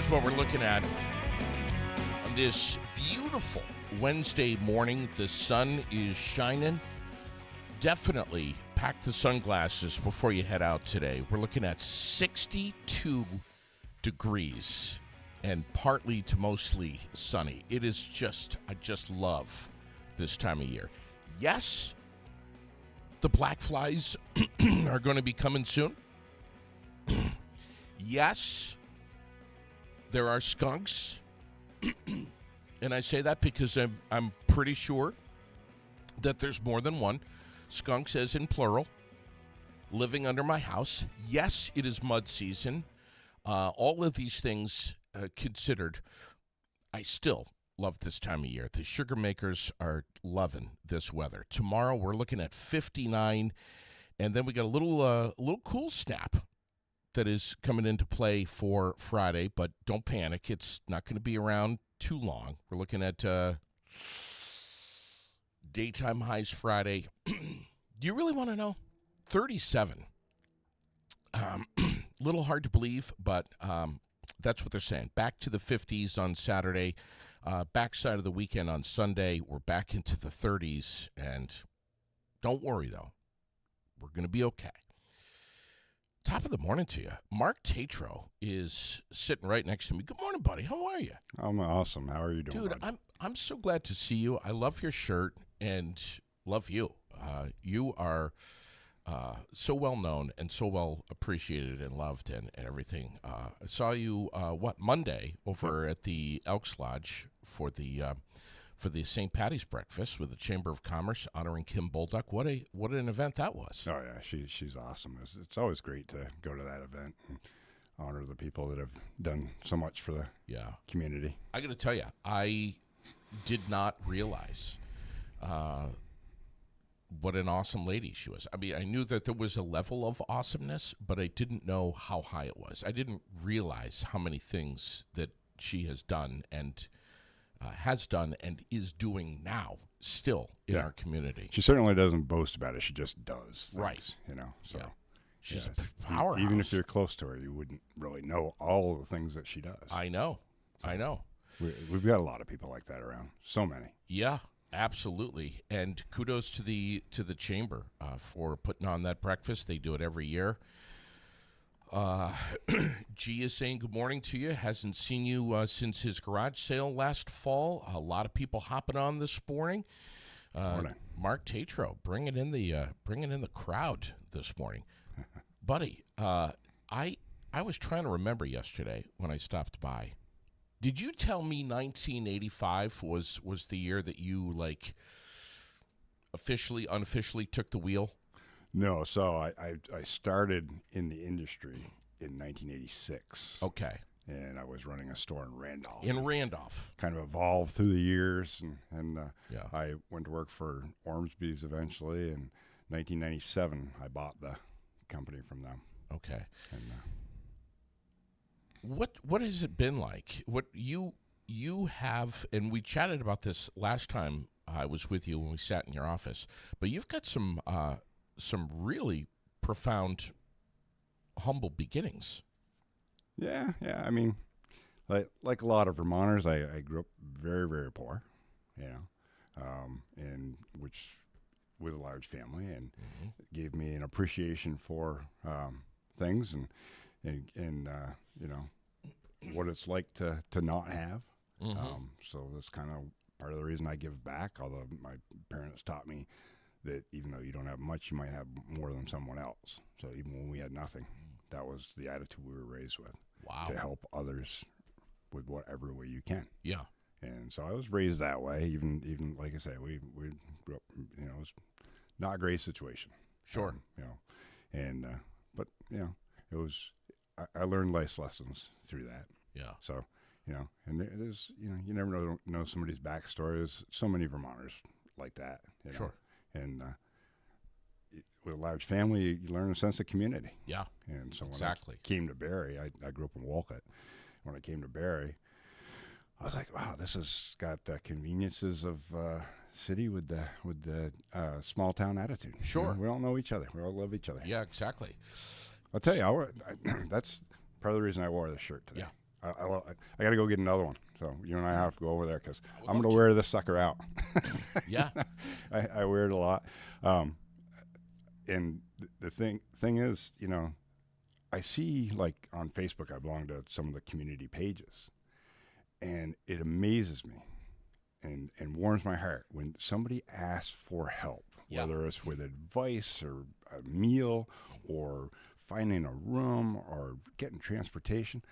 Here's what we're looking at on this beautiful Wednesday morning. The sun is shining. Definitely pack the sunglasses before you head out today. We're looking at 62 degrees and partly to mostly sunny. It is just, I just love this time of year. Yes, the black flies are going to be coming soon. Yes, there are skunks. And I say that because I'm pretty sure that there's more than one. Skunks, as in plural, living under my house. Yes, it is mud season. All of these things considered, I still love this time of year. The sugar makers are loving this weather. Tomorrow we're looking at 59, and then we got a little cool snap that is coming into play for Friday, but don't panic. It's not going to be around too long. We're looking at daytime highs Friday. Do you really want to know? 37. Little hard to believe, but that's what they're saying. Back to the 50s on Saturday. Backside of the weekend on Sunday, we're back into the 30s. And don't worry, though. We're going to be okay. Top of the morning to you. Mark Tatro is sitting right next to me. Good morning, buddy. How are you? I'm awesome. How are you doing, Dude, bud? I'm so glad to see you. I love your shirt and love you. You are so well known and so well appreciated and loved and everything. I saw you Monday over at the Elks Lodge for the St. Patty's breakfast with the Chamber of Commerce honoring Kim Bolduck. What an event that was. Oh yeah, she's awesome. It's always great to go to that event and honor the people that have done so much for the community. I got to tell you, I did not realize what an awesome lady she was. I mean, I knew that there was a level of awesomeness, but I didn't know how high it was. I didn't realize how many things that she has done and is doing now still in our community. She certainly doesn't boast about it. She just does things, right. So she's a powerhouse. Even if you're close to her, you wouldn't really know all of the things that she does. I know. We've got a lot of people like that around. So many. Yeah. Absolutely, and kudos to the chamber for putting on that breakfast. They do it every year. G is saying good morning to you. Hasn't seen you since his garage sale last fall. A lot of people hopping on this morning. Morning. Mark Tatro bringing in the crowd this morning, buddy. I was trying to remember yesterday when I stopped by. Did you tell me 1985 was the year that you unofficially took the wheel? No, so I started in the industry in 1986. Okay. And I was running a store in Randolph. Kind of evolved through the years, and I went to work for Ormsby's eventually. In 1997, I bought the company from them. Okay. And What has it been like? What you have, and we chatted about this last time I was with you when we sat in your office, but you've got some really profound, humble beginnings. Yeah. I mean, like a lot of Vermonters, I grew up very, very poor, and which with a large family, and gave me an appreciation for things and what it's like to not have. So that's kind of part of the reason I give back, although my parents taught me that even though you don't have much, you might have more than someone else. So even when we had nothing, that was the attitude we were raised with. Wow. To help others with whatever way you can. Yeah. And so I was raised that way. Even like I say, we grew up, it was not a great situation. Sure. But it was, I learned life lessons through that. Yeah. So, and it is, you never know somebody's backstory. There's so many Vermonters like that. Sure. And with a large family, you learn a sense of community. Yeah. And so when exactly. I came to Barrie, I grew up in Wolcott. When I came to Barrie, I was like, wow, this has got the conveniences of city with the small town attitude. Sure. We all know each other. We all love each other. Yeah, exactly. I'll tell you, that's part of the reason I wore this shirt today. Yeah. I got to go get another one. So you and I have to go over there because I'm going love to wear this sucker out. Yeah. I wear it a lot. And the thing is, I see, like, on Facebook, I belong to some of the community pages, and it amazes me and warms my heart when somebody asks for help, whether it's with advice or a meal or finding a room or getting transportation.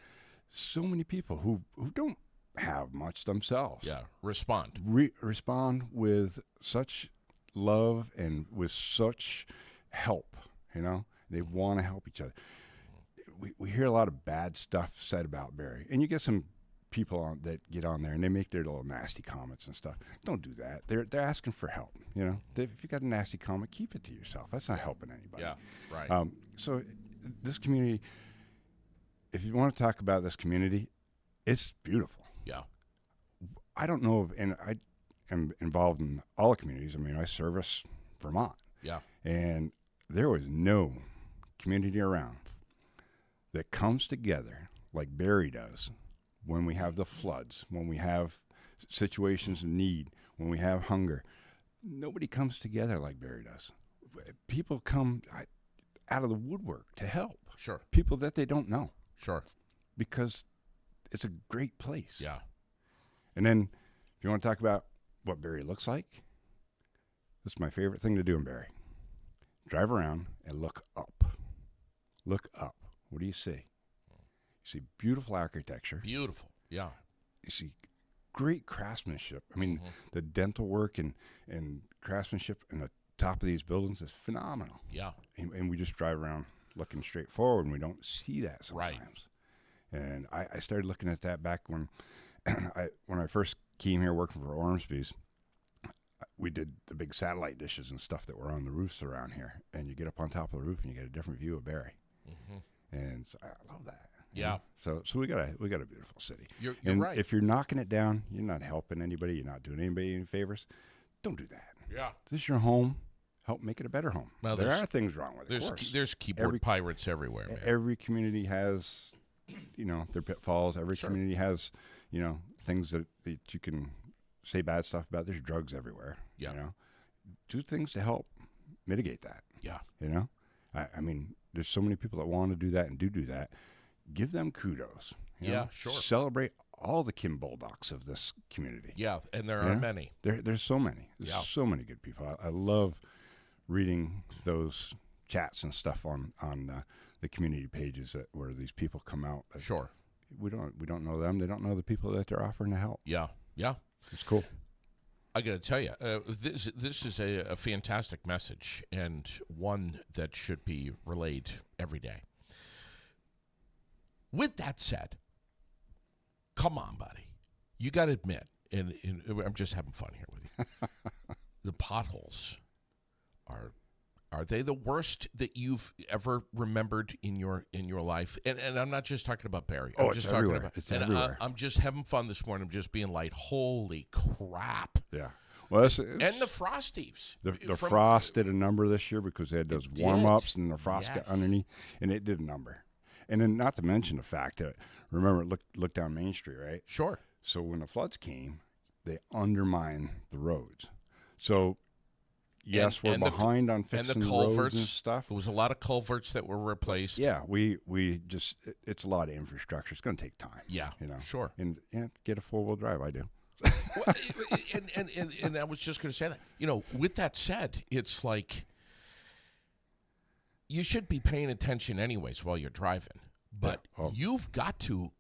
So many people who don't have much themselves. Yeah. Respond. Respond with such love and with such help. They want to help each other. We hear a lot of bad stuff said about Barrie, and you get some people that get on there and they make their little nasty comments and stuff. Don't do that. They're asking for help. If you got a nasty comment, keep it to yourself. That's not helping anybody. Yeah. Right. So this community, if you want to talk about this community, it's beautiful. Yeah. I don't know and I am involved in all the communities. I mean, I service Vermont. Yeah. And there was no community around that comes together like Barrie does when we have the floods, when we have situations of need, when we have hunger. Nobody comes together like Barrie does. People come out of the woodwork to help. Sure. People that they don't know. Sure. Because it's a great place. Yeah. And then if you want to talk about what Barrie looks like, this is my favorite thing to do in Barrie. Drive around and look up. Look up. What do you see? You see beautiful architecture. Beautiful. Yeah. You see great craftsmanship. I mean, the dental work and craftsmanship in the top of these buildings is phenomenal. Yeah. And we just drive around looking straight forward, and we don't see that sometimes. Right. And I started looking at that back when I first came here working for Ormsby's. We did the big satellite dishes and stuff that were on the roofs around here, and you get up on top of the roof and you get a different view of Barrie. And so I love that. Yeah. So we got a beautiful city. You're and right. If you're knocking it down, you're not helping anybody. You're not doing anybody any favors. Don't do that. Yeah. This is your home. Help make it a better home. Well, there are things wrong with it. Of course. There's keyboard pirates everywhere, man. Every community has, their pitfalls. Every community has, things that you can say bad stuff about. There's drugs everywhere. Yeah. Do things to help mitigate that. Yeah. I mean, there's so many people that want to do that and do that. Give them kudos. Yeah, sure. Celebrate all the Kim Bulldogs of this community. Yeah, and there are many. There's so many. There's so many good people. I love reading those chats and stuff on the community pages where these people come out. Sure. We don't know them. They don't know the people that they're offering to help. Yeah. Yeah. It's cool. I got to tell you, this is a fantastic message and one that should be relayed every day. With that said, come on, buddy. You got to admit, and I'm just having fun here with you. The potholes are they the worst that you've ever remembered in your life? And I'm not just talking about Barrie. I'm just everywhere. talking about It's everywhere. I'm just having fun this morning. I'm just being like, holy crap. Yeah. Well, and the frost thieves. The frost did a number this year because they had those warm-ups and the frost got underneath, and it did a number. And then not to mention the fact that, remember, look down Main Street, right? Sure. So when the floods came, they undermined the roads. So, yes, we're behind on fixing the roads and stuff. There was a lot of culverts that were replaced. Yeah, we just, it's a lot of infrastructure. It's going to take time. Yeah, sure. And get a four-wheel drive, I do. Well, and I was just going to say that. With that said, it's like you should be paying attention anyways while you're driving, but you've got to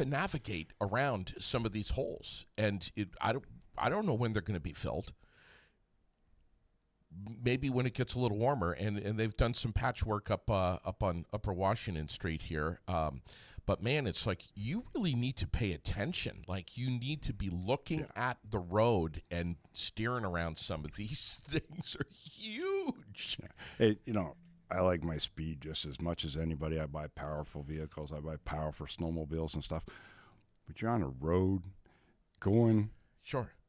navigate around some of these holes, and I don't know when they're going to be filled. Maybe when it gets a little warmer, and they've done some patchwork up on Upper Washington Street here. But man, it's like you really need to pay attention. Like you need to be looking at the road and steering around some of these things are huge. Hey, I like my speed just as much as anybody. I buy powerful vehicles. I buy powerful snowmobiles and stuff. But you're on a road going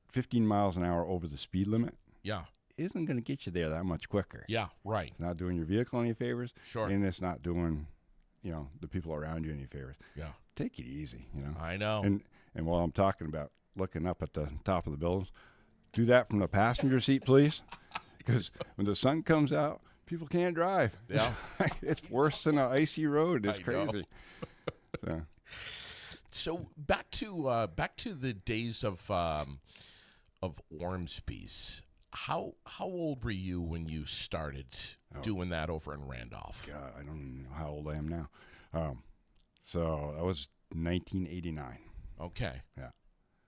15 miles an hour over the speed limit. Yeah. Isn't going to get you there that much quicker. Yeah, right. It's not doing your vehicle any favors. Sure. And it's not doing the people around you any favors. Yeah. Take it easy, I know. And while I'm talking about looking up at the top of the buildings, do that from the passenger seat, please, because when the sun comes out, people can't drive. Yeah. It's worse than an icy road. It's I know. crazy. So back to the days of Ormsby's. How old were you when you started doing that over in Randolph? God, I don't even know how old I am now. So that was 1989. Okay. Yeah.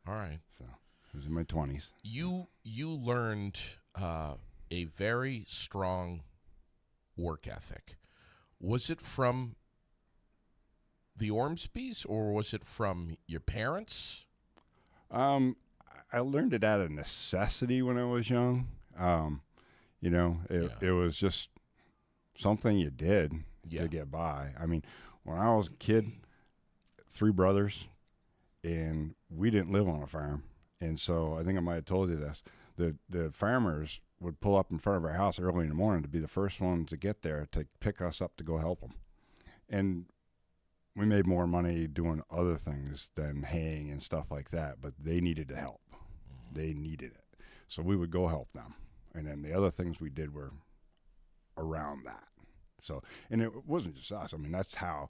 All right. So I was in my 20s. You learned a very strong work ethic. Was it from the Ormsbys or was it from your parents? I learned it out of necessity when I was young. It was just something you did to get by. I mean, when I was a kid, 3 brothers, and we didn't live on a farm. And so I think I might have told you this. The farmers would pull up in front of our house early in the morning to be the first ones to get there to pick us up to go help them. And we made more money doing other things than haying and stuff like that, but they needed the help. They needed it. So we would go help them. And then the other things we did were around that. So, and it wasn't just us. I mean, that's how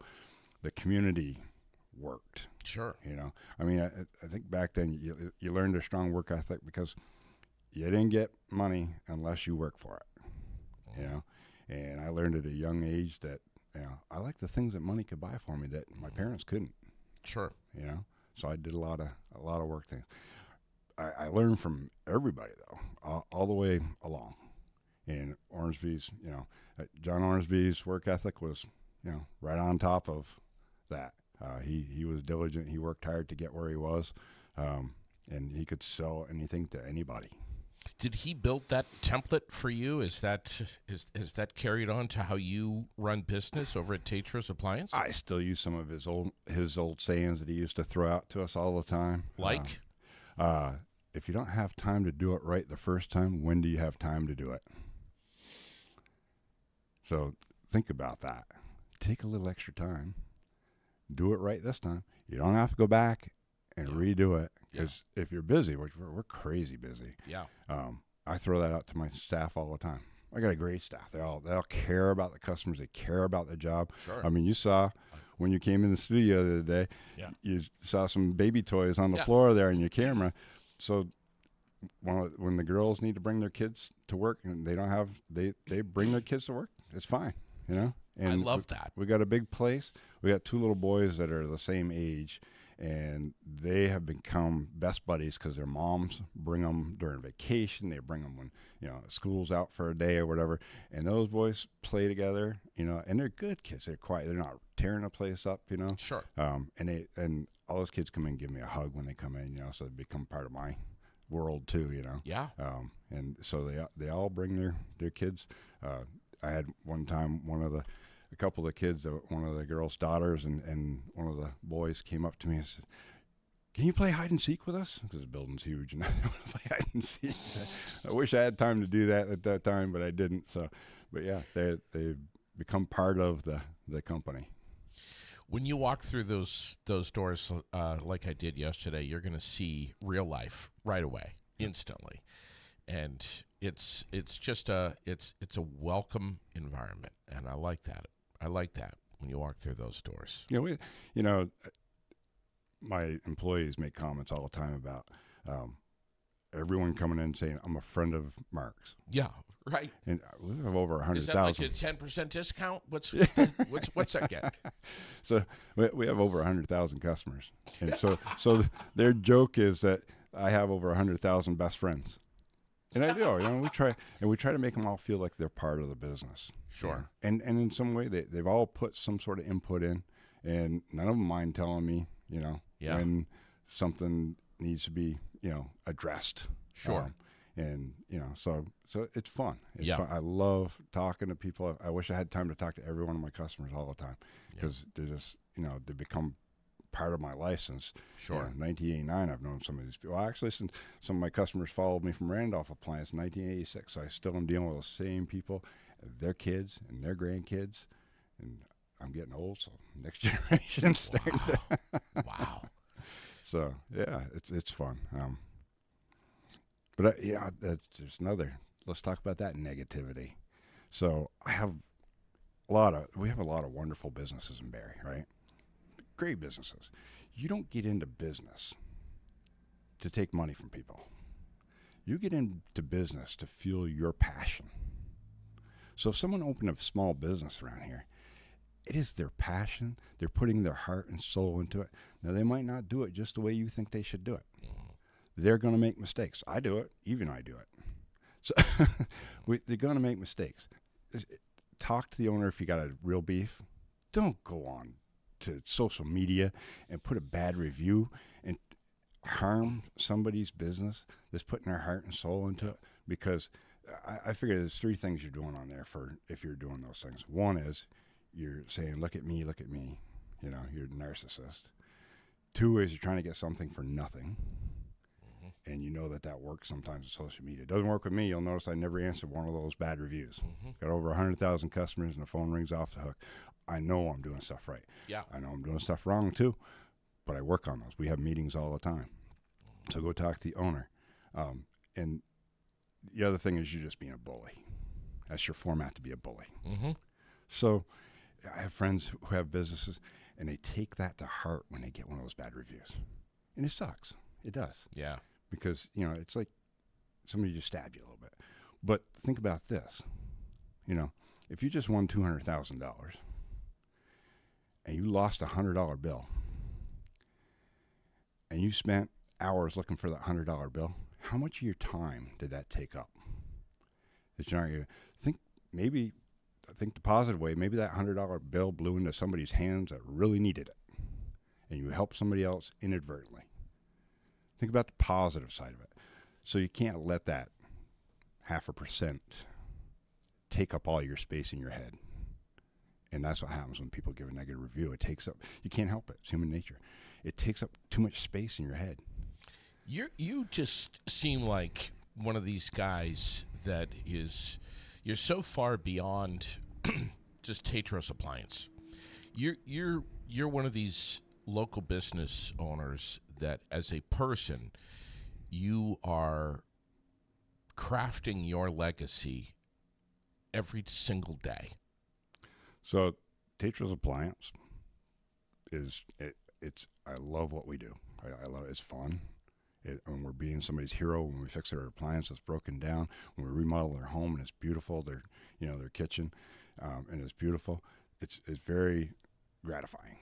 the community worked. Sure. I mean, I think back then you learned a strong work ethic because you didn't get money unless you work for it, And I learned at a young age that, I like the things that money could buy for me that my parents couldn't. Sure. So I did a lot of work things. I learned from everybody though, all the way along. And Ormsby's, John Ormsby's work ethic was, right on top of that. He was diligent. He worked hard to get where he was, and he could sell anything to anybody. Did he build that template for you? Is that carried on to how you run business over at Tatro's Appliance? I still use some of his old sayings that he used to throw out to us all the time. Like? If you don't have time to do it right the first time, when do you have time to do it? So think about that. Take a little extra time. Do it right this time. You don't have to go back and redo it because if you're busy, which we're crazy busy. Yeah. I throw that out to my staff all the time. I got a great staff. They all care about the customers. They care about the job. Sure. I mean, you saw when you came in the studio the other day, you saw some baby toys on the floor there in your camera. So when the girls need to bring their kids to work and they don't have, they bring their kids to work, it's fine, And I love that. We got a big place. We got 2 little boys that are the same age, and they have become best buddies because their moms bring them during vacation. They bring them when, school's out for a day or whatever. And those boys play together, and they're good kids. They're quiet. They're not tearing the place up, Sure. And all those kids come in and give me a hug when they come in, so they become part of my world too, Yeah. And so they all bring their kids. I had one time a couple of the kids, one of the girls' daughters and one of the boys came up to me and said, "Can you play hide and seek with us?" Because the building's huge and I want to play hide and seek. I wish I had time to do that at that time, but I didn't. So, but yeah, they've become part of the company. When you walk through those doors like I did yesterday, you're going to see real life right away, instantly. And it's just it's a welcome environment, and I like that. I like that when you walk through those doors. My employees make comments all the time about everyone coming in saying, "I'm a friend of Mark's." Yeah, right. And we have over 100,000. Is that like a 10% discount? What's that get? So we have over 100,000 customers, and so their joke is that I have over 100,000 best friends. And I do, we try to make them all feel like they're part of the business. Sure. And in some way, they've all put some sort of input in, and none of them mind telling me, when something needs to be, addressed. Sure. So it's fun. It's fun. I love talking to people. I wish I had time to talk to every one of my customers all the time because they're just, they become part of my life since 1989. I've known some of these people. Well, actually, since some of my customers followed me from Randolph Appliance in 1986, I still am dealing with the same people, their kids and their grandkids, and I'm getting old, so next generation's starting to. Wow. So yeah, it's fun. But yeah, there's another. Let's talk about that negativity. So we have a lot of wonderful businesses in Barrie, right? Great businesses. You don't get into business to take money from people. You get into business to fuel your passion. So if someone opened a small business around here, it is their passion. They're putting their heart and soul into it. Now, they might not do it just the way you think they should do it. They're going to make mistakes. I do it. Even I do it. So they're going to make mistakes. Talk to the owner if you got a real beef. Don't go on to social media and put a bad review and harm somebody's business that's putting their heart and soul into it, because I figure there's three things you're doing on there for if you're doing those things. One is you're saying, look at me, you know, you're a narcissist. Two is you're trying to get something for nothing. And you know that works sometimes with social media. It doesn't work with me. You'll notice I never answered one of those bad reviews. Got over 100,000 customers and the phone rings off the hook. I know I'm doing stuff right. Yeah. I know I'm doing stuff wrong too, but I work on those. We have meetings all the time. So go talk to the owner. And the other thing is you're just being a bully. That's your format to be a bully. So I have friends who have businesses, and they take that to heart when they get one of those bad reviews. And it sucks. It does. Yeah. Because, you know, it's like somebody just stabbed you a little bit. But think about this. You know, if you just won $200,000 and you lost a $100 bill and you spent hours looking for that $100 bill, how much of your time did that take up? That you're not going to think the positive way. Maybe that $100 bill blew into somebody's hands that really needed it, and you helped somebody else inadvertently. Think about the positive side of it. So you can't let that 0.5% take up all your space in your head. And that's what happens when people give a negative review. It takes up, you can't help it. It's human nature. It takes up too much space in your head. You just seem like one of these guys that you're so far beyond just Tatros Appliance. You're one of these local business owners that, as a person, you are crafting your legacy every single day. So Tatros Appliance I love what we do. I love it. It's fun. When we're being somebody's hero, when we fix their appliance that's broken down, when we remodel their home and it's beautiful, their kitchen, and it's beautiful, it's very gratifying.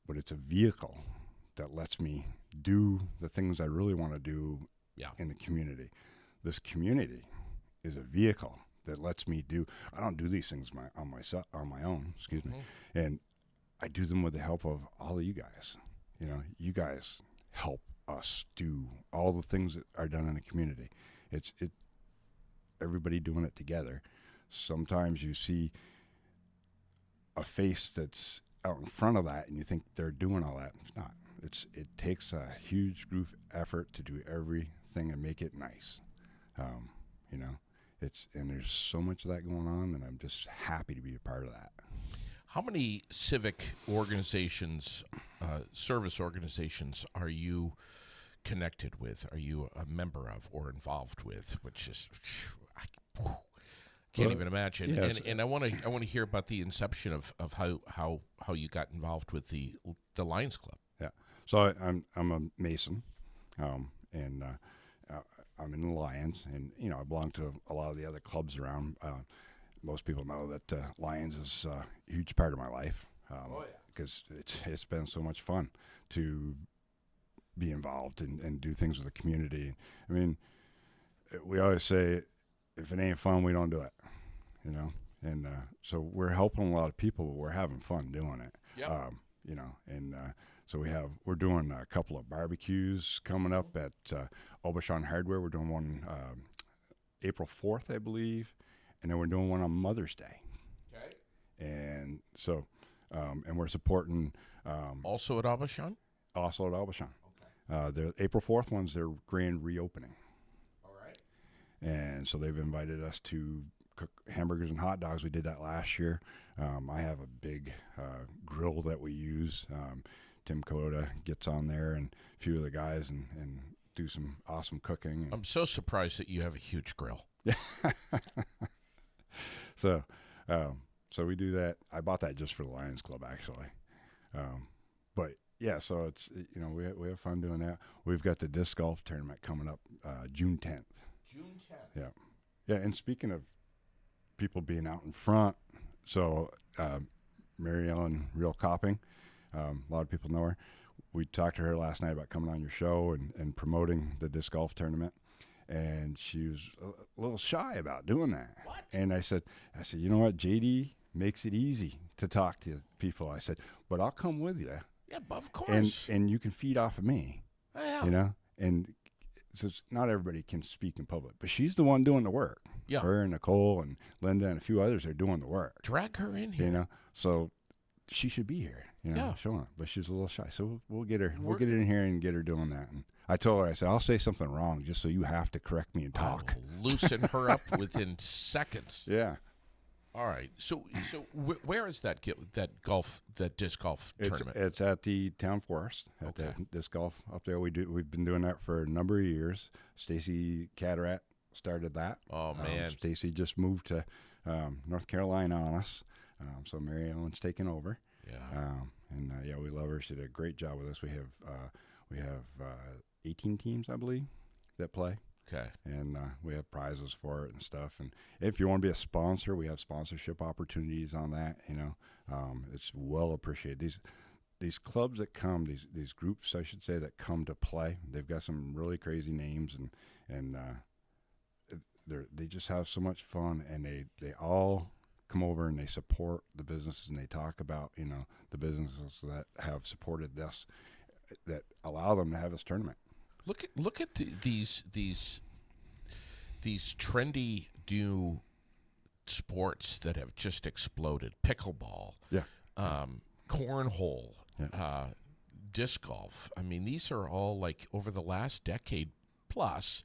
But it's a vehicle that lets me do the things I really want to do in the community. This community is a vehicle that lets me do. I don't do these things on my own. Excuse me, and I do them with the help of all of you guys. You know, you guys help us do all the things that are done in the community. It's everybody doing it together. Sometimes you see a face that's out in front of that and you think they're doing all that. It's not. It takes a huge group effort to do everything and make it nice. You know, and there's so much of that going on, and I'm just happy to be a part of that. How many civic organizations, service organizations, are you connected with? Are you a member of or involved with? Which is, I can't even imagine. Yes. And I want to hear about the inception of how you got involved with the Lions Club. Yeah. So I'm a Mason, and I'm in the Lions, and I belong to a lot of the other clubs around. Most people know that Lions is a huge part of my life, because it's been so much fun to be involved and do things with the community. I mean, we always say, if it ain't fun, we don't do it, and so we're helping a lot of people, but we're having fun doing it. Yep. So we're doing a couple of barbecues coming up at Aubuchon Hardware. We're doing one April 4th, I believe, and then we're doing one on Mother's Day. Okay. And so, and we're supporting Also at Aubuchon? Also at Aubuchon. Okay. The April 4th one's their grand reopening. All right. And so they've invited us to cook hamburgers and hot dogs. We did that last year. I have a big grill that we use. Tim Coda gets on there and a few of the guys and do some awesome cooking. I'm so surprised that you have a huge grill. Yeah. So we do that. I bought that just for the Lions Club, actually. But yeah, so it's, we have fun doing that. We've got the disc golf tournament coming up June 10th. June 10th. Yeah. Yeah, and speaking of people being out in front, so Mary Ellen Real Copping, a lot of people know her. We talked to her last night about coming on your show and promoting the disc golf tournament. And she was a little shy about doing that. What? And I said, you know what, JD makes it easy to talk to people. I said, but I'll come with you. Yeah, of course. And you can feed off of me. Yeah. And so not everybody can speak in public, but she's the one doing the work. Yeah. Her and Nicole and Linda and a few others are doing the work. Drag her in here. So she should be here. Yeah. Showing up, but she's a little shy. So we'll get her. We'll get her in here and get her doing that. And I told her, I said, I'll say something wrong just so you have to correct me and talk. I will loosen her up within seconds. Yeah. All right. So where is that disc golf tournament? It's at the town forest at the disc golf up there. We've been doing that for a number of years. Stacy Cataract started that. Oh man. Stacy just moved to North Carolina on us. So Mary Ellen's taken over. Yeah. We love her. She did a great job with us. We have 18 teams, I believe, that play. Okay. And we have prizes for it and stuff. And if you want to be a sponsor, we have sponsorship opportunities on that. It's well appreciated. These clubs that come, these groups, I should say, that come to play, they've got some really crazy names, and they just have so much fun, and they all come over and they support the businesses, and they talk about the businesses that have supported this, that allow them to have this tournament. Look at these trendy new sports that have just exploded. Pickleball, cornhole, disc golf. I mean, these are all like over the last decade plus,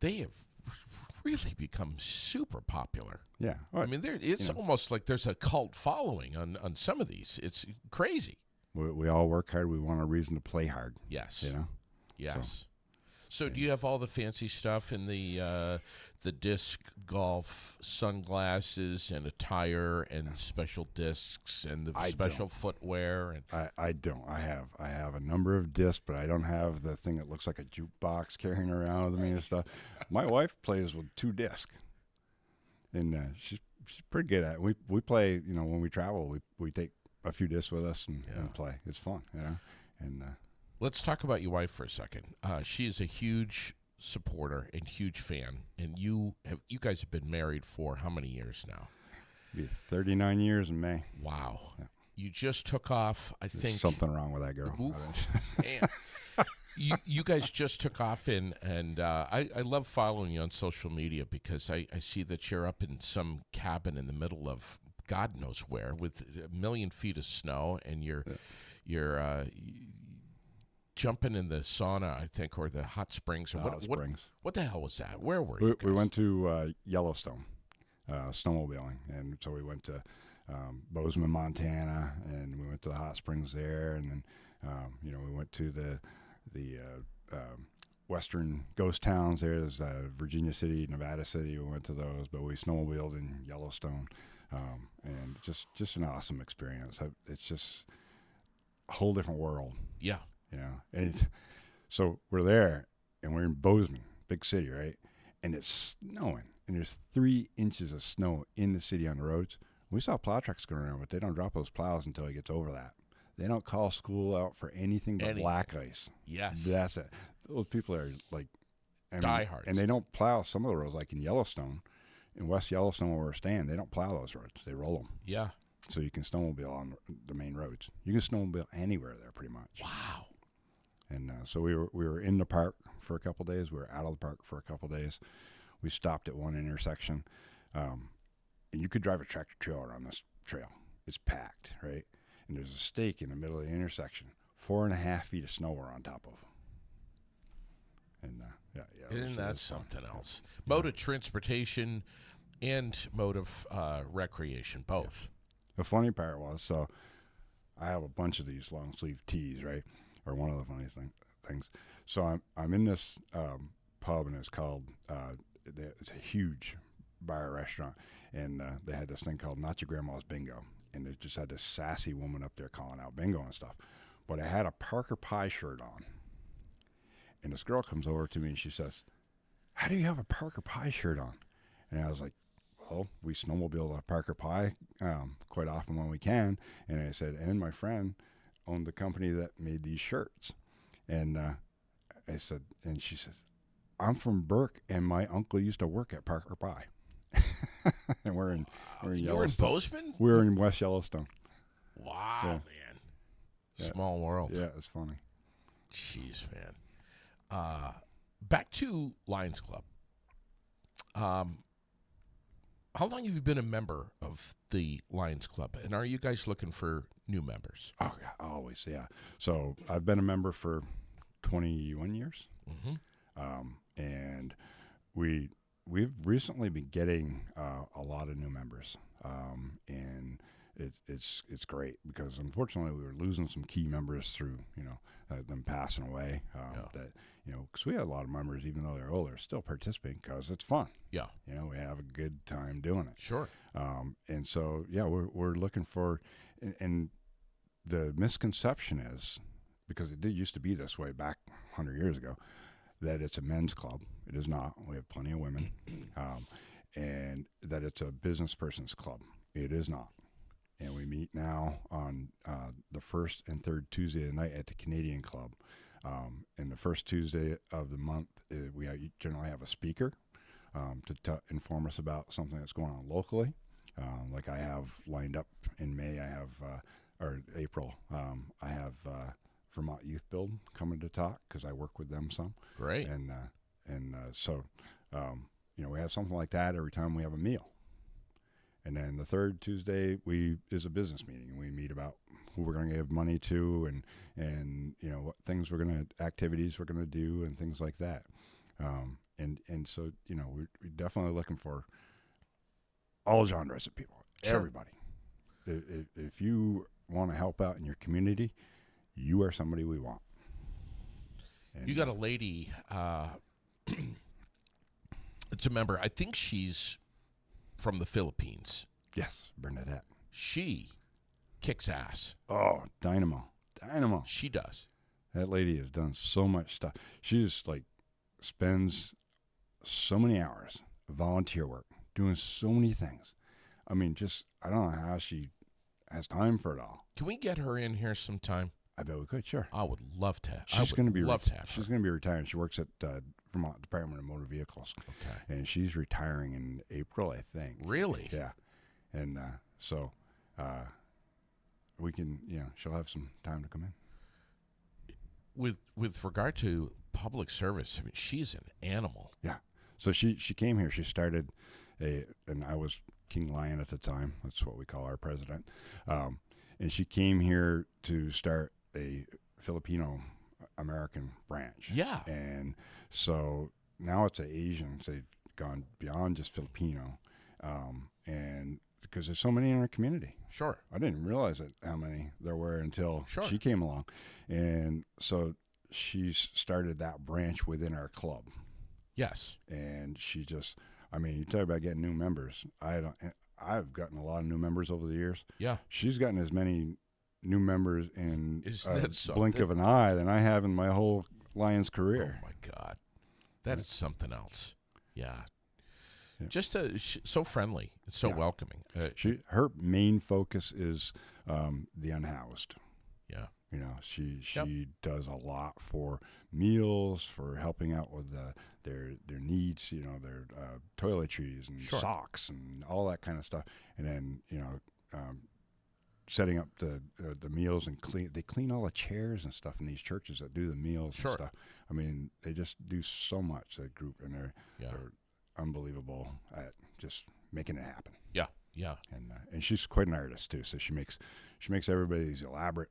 they have really become super popular. Yeah. I mean, it's almost like there's a cult following on some of these. It's crazy. We all work hard. We want a reason to play hard. Yes. Yes. So do you have all the fancy stuff in the disc golf sunglasses and attire and special discs and the special footwear? And I don't. I have a number of discs, but I don't have the thing that looks like a jukebox carrying around with me and stuff. My wife plays with 2 discs, and she's pretty good at it. We play. When we travel, we take a few discs with us and play. It's fun. And let's talk about your wife for a second. She is a huge supporter and huge fan, and you guys have been married for how many years now? It'll be 39 years in May. Wow. Yeah. You just took off, I think. Something wrong with that girl. Ooh, man. You guys just took off and I love following you on social media because I see that you're up in some cabin in the middle of God knows where with 1 million feet of snow, and you're jumping in the sauna, I think, or the hot springs. Or what the hell was that? Where were you guys? We went to Yellowstone, snowmobiling, and so we went to Bozeman, Montana, and we went to the hot springs there, and then we went to the western ghost towns there. There's Virginia City, Nevada City. We went to those, but we snowmobiled in Yellowstone, and just an awesome experience. It's just a whole different world. Yeah. And so we're there, and we're in Bozeman, big city, right? And it's snowing, and there's 3 inches of snow in the city on the roads. We saw plow trucks going around, but they don't drop those plows until it gets over that. They don't call school out for anything but black ice. Yes. That's it. Those people are like diehards. And they don't plow some of the roads, like in Yellowstone, in West Yellowstone where we're staying, they don't plow those roads. They roll them. Yeah. So you can snowmobile on the main roads. You can snowmobile anywhere there pretty much. Wow. And so we were in the park for a couple days. We were out of the park for a couple days. We stopped at one intersection. And you could drive a tractor trailer on this trail. It's packed, right? And there's a stake in the middle of the intersection. 4.5 feet of snow we're on top of. And Isn't that something else? Mode of transportation, and mode of recreation, both. The funny part was, so I have a bunch of these long sleeve tees, right? Or one of the funniest things. So I'm in this pub, and it's called it's a huge bar restaurant, and they had this thing called Not Your Grandma's Bingo, and they just had this sassy woman up there calling out bingo and stuff. But I had a Parker Pie shirt on, and this girl comes over to me and she says, "How do you have a Parker Pie shirt on?" And I was like, "Well, we snowmobile to Parker Pie quite often when we can." And I said, "And my friend owned the company that made these shirts." And I said, and she says, "I'm from Burke, and my uncle used to work at Parker Pie." And we're in You're in Yellowstone. Bozeman? We're in West Yellowstone. Wow, Yeah. man. Yeah. Small world. Yeah, it's funny. Jeez, man. Back to Lions Club. How long have you been a member of the Lions Club, and are you guys looking for new members? Oh, yeah, always, yeah. So I've been a member for 21 years, and we've recently been getting a lot of new members, and it's great because unfortunately we were losing some key members through them passing away. That because we had a lot of members, even though they're older, still participating because it's fun. Yeah, we have a good time doing it. sure. And so yeah, we're looking for, and the misconception is, because it did used to be this way back 100 years ago, that it's a men's club. It is not. We have plenty of women, and that it's a business person's club. It is not. And we meet now on the first and third Tuesday of the night at the Canadian Club. And the first Tuesday of the month, we generally have a speaker to inform us about something that's going on locally. Like I have lined up in May, or April, I have Vermont Youth Build coming to talk because I work with them some. Great. And so, we have something like that every time we have a meal. And then the third Tuesday is a business meeting, and we meet about who we're going to give money to, and what things activities we're going to do, and things like that. And so we're definitely looking for all genres of people, Sure. everybody. If you want to help out in your community, you are somebody we want. And You got a lady. It's a member. I think she's from the Philippines. Yes, Bernadette. She kicks ass. Oh, Dynamo. She does. That lady has done so much stuff. She just spends so many hours of volunteer work, doing so many things. I mean, I don't know how she has time for it all. Can we get her in here sometime? I bet we could, sure. I would love to. She's going to be love to have She's her. going to be retiring. She works at Vermont Department of Motor Vehicles. Okay. And she's retiring in April, I think. Really? Yeah. And so we can, she'll have some time to come in. With regard to public service, I mean, she's an animal. Yeah. So she came here. She started and I was King Lion at the time. That's what we call our president. And she came here to start a Filipino American branch. Yeah. And so now it's an Asian. So they've gone beyond just Filipino. And because there's so many in our community. Sure. I didn't realize how many there were until Sure. she came along. And so she's started that branch within our club. Yes. And she just, you talk about getting new members. I've gotten a lot of new members over the years. Yeah. She's gotten as many new members in Isn't a that something? blink of an eye than I have in my whole Lions career. Oh my God, that is something else. Yeah. Yeah. Just so friendly, so Yeah. welcoming. Her main focus is the unhoused. Yeah. She does a lot for meals, for helping out with their needs, their toiletries and Sure. socks and all that kind of stuff. And then, setting up the meals and they clean all the chairs and stuff in these churches that do the meals Sure. and stuff. They just do so much, that group, and they're unbelievable at just making it happen. Yeah. Yeah. And she's quite an artist too. So she makes everybody these elaborate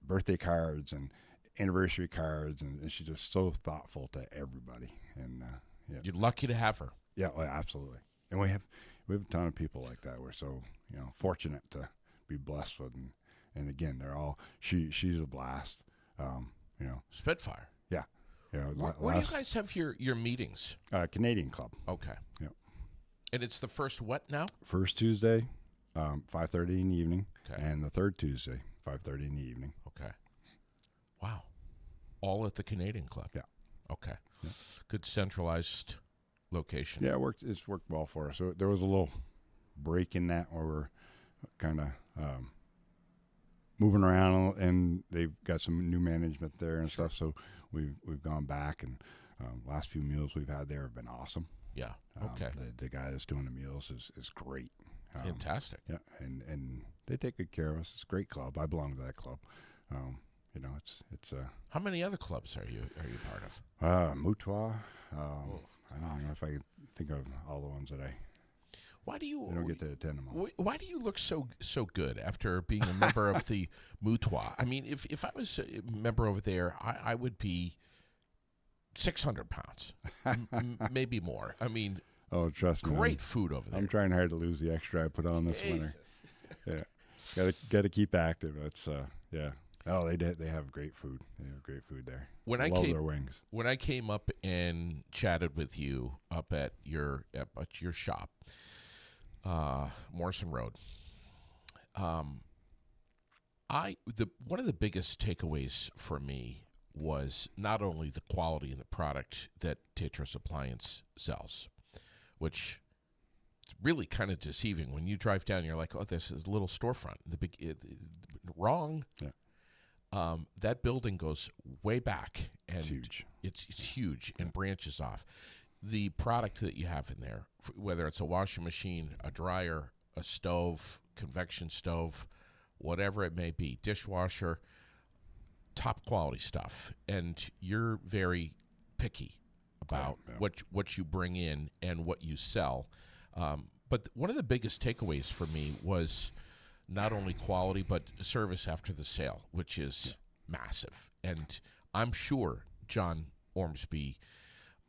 birthday cards and anniversary cards, and she's just so thoughtful to everybody. And You're lucky to have her. yeah, well, absolutely. And we have a ton of people like that. We're so fortunate to be blessed with, and again, they're all she's a blast. Spitfire. Yeah, Where do you guys have your meetings? Canadian Club. Okay. Yep. And it's the first what now? First Tuesday, 5:30 in the evening, Okay. and the third Tuesday, 5:30 in the evening. Okay. Wow. All at the Canadian Club. Yeah. Okay. Yeah. Good centralized location. Yeah, it's worked well for us. So there was a little break in that where we're kind of moving around, and they've got some new management there and stuff. So we've gone back, and last few meals we've had there have been awesome. Yeah. Okay. The guy that's doing the meals is great. Fantastic. Yeah, and they take good care of us. It's a great club. I belong to that club. It's How many other clubs are you part of? Mutua. I don't know if I can think of all the ones that I don't get to attend them all. Why do you look so good after being a member of the Mutua? I mean, if I was a member over there, I would be 600 pounds, maybe more. I mean, oh, trust me. Great food over there. I'm trying hard to lose the extra I put on this winter. Yeah, got to keep active. That's yeah. Oh, they have great food. They have great food there. Love their wings. When I came up and chatted with you up at your shop, Morrison Road, one of the biggest takeaways for me was not only the quality and the product that Tatro Appliance sells, which is really kind of deceiving when you drive down. You're like, oh, this is a little storefront. Wrong. Yeah. That building goes way back, and It's huge. It's huge and branches off. The product that you have in there, whether it's a washing machine, a dryer, a stove, convection stove, whatever it may be, dishwasher, top quality stuff. And you're very picky about what you bring in and what you sell. But one of the biggest takeaways for me was not only quality, but service after the sale, which is massive. And I'm sure John Ormsby